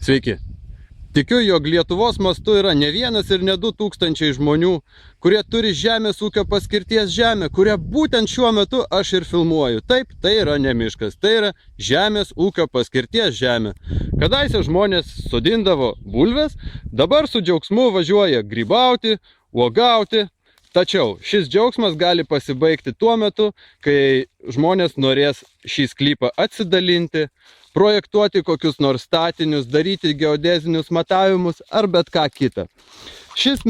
Sveiki. Tikiu, jog Lietuvos mastu yra ne vienas ir ne 2000 žmonių, kurie turi žemės ūkio paskirties žemę, kurią būtent šiuo metu aš ir filmuoju. Taip, tai yra ne miškas, tai yra žemės ūkio paskirties žemė. Kadaise žmonės sodindavo bulves, dabar su džiaugsmu važiuoja grybauti, uogauti. Tačiau šis džiaugsmas gali pasibaigti tuo metu, kai žmonės norės šį sklypą atsidalinti, projektuoti kokius nors statinius, daryti geodezinius matavimus ar bet ką kitą. Šis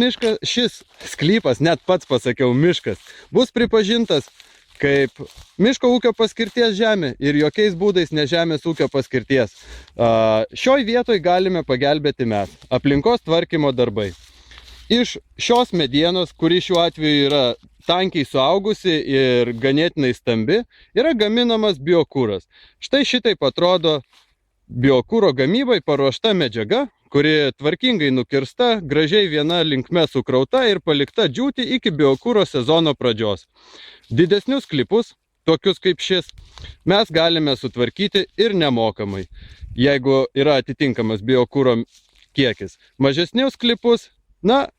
sklypas, net pats pasakiau miškas, bus pripažintas kaip miško ūkio paskirties žemė ir jokiais būdais ne žemės ūkio paskirties. Šioj vietoj galime pagelbėti mes, aplinkos tvarkymo darbai. Iš šios medienos, kuri šiuo atveju yra tankiai suaugusi ir ganėtinai stambi, yra gaminamas biokūras. Štai šitaip atrodo biokūro gamybai paruošta medžiaga, kuri tvarkingai nukirsta, gražiai viena linkme sukrauta ir palikta džiūti iki biokūro sezono pradžios. Didesnius sklypus, tokius kaip šis, mes galime sutvarkyti ir nemokamai, jeigu yra atitinkamas biokūro kiekis. Mažesnius sklypus,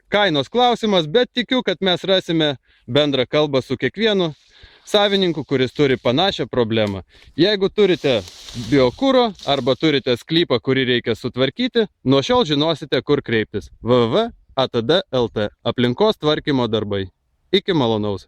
kainos klausimas, bet tikiu, kad mes rasime bendrą kalbą su kiekvienu savininku, kuris turi panašią problemą. Jeigu turite biokūro arba turite sklypą, kurį reikia sutvarkyti, nuo šiol žinosite, kur kreiptis. www.atd.lt. Aplinkos tvarkymo darbai. Iki malonaus.